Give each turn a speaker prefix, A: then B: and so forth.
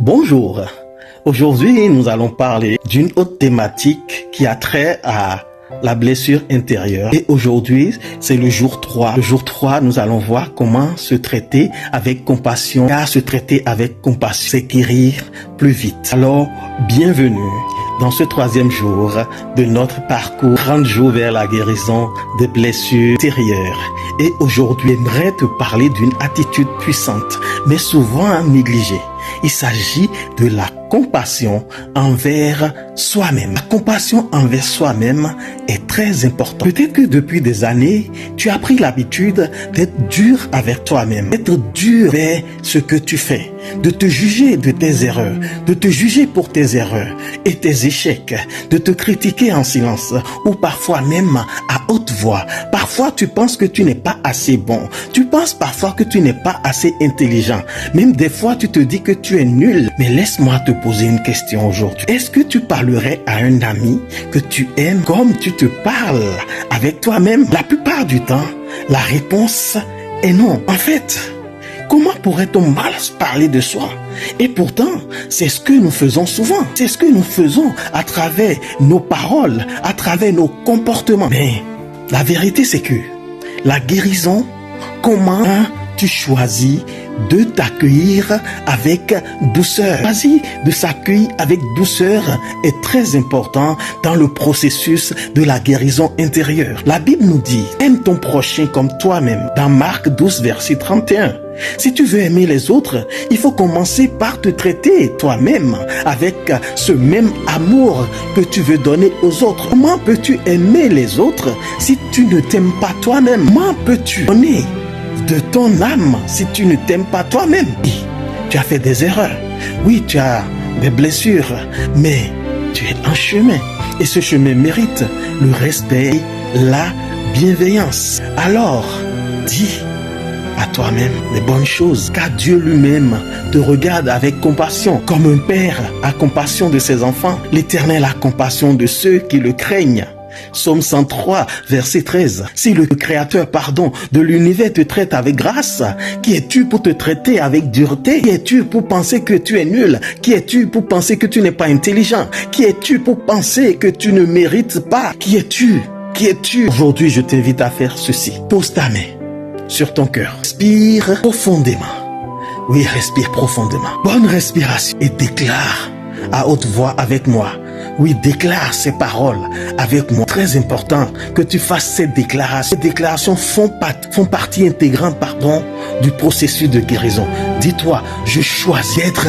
A: Bonjour, aujourd'hui nous allons parler d'une autre thématique qui a trait à la blessure intérieure. Et aujourd'hui, c'est le jour 3. Le jour 3, nous allons voir comment se traiter avec compassion. Car se traiter avec compassion, c'est guérir plus vite. Alors, bienvenue dans ce 3e jour de notre parcours, 30 jours vers la guérison des blessures intérieures. Et aujourd'hui, j'aimerais te parler d'une attitude puissante, mais souvent négligée. Il s'agit de la compassion envers soi-même. La compassion envers soi-même est très importante. Peut-être que depuis des années, tu as pris l'habitude d'être dur avec toi-même, d'être dur vers ce que tu fais, de te juger de tes erreurs, de te juger pour tes erreurs et tes échecs, de te critiquer en silence ou parfois même à haute voix. Parfois, tu penses que tu n'es pas assez bon. Tu penses parfois que tu n'es pas assez intelligent. Même des fois, tu te dis que tu es nul. Mais laisse-moi te poser une question aujourd'hui. Est-ce que tu parlerais à un ami que tu aimes comme tu te parles avec toi-même? La plupart du temps, la réponse est non. En fait, comment pourrait-on mal parler de soi? Et pourtant, c'est ce que nous faisons souvent. C'est ce que nous faisons à travers nos paroles, à travers nos comportements. Mais la vérité, c'est que la guérison, comment tu choisis de t'accueillir avec douceur. Choisir de s'accueillir avec douceur est très important dans le processus de la guérison intérieure. La Bible nous dit, aime ton prochain comme toi-même, dans Marc 12, verset 31. Si tu veux aimer les autres, il faut commencer par te traiter toi-même avec ce même amour que tu veux donner aux autres. Comment peux-tu aimer les autres si tu ne t'aimes pas toi-même? Comment peux-tu donner de ton âme si tu ne t'aimes pas toi-même? Oui, tu as fait des erreurs. Oui, tu as des blessures, mais tu es en chemin. Et ce chemin mérite le respect, la bienveillance. Alors, dis à toi-même les bonnes choses, car Dieu lui-même te regarde avec compassion. Comme un père a compassion de ses enfants, l'Éternel a compassion de ceux qui le craignent. Psaume 103, verset 13. Si le Créateur, de l'univers te traite avec grâce, qui es-tu pour te traiter avec dureté? Qui es-tu pour penser que tu es nul? Qui es-tu pour penser que tu n'es pas intelligent? Qui es-tu pour penser que tu ne mérites pas? Qui es-tu? Qui es-tu? Aujourd'hui, je t'invite à faire ceci. Pose ta main sur ton cœur. Respire profondément. Oui, respire profondément. Bonne respiration. Et déclare à haute voix avec moi. Oui, déclare ces paroles avec moi. Très important que tu fasses cette déclaration. Ces déclarations font partie intégrante, du processus de guérison. Dis-toi, je choisis d'être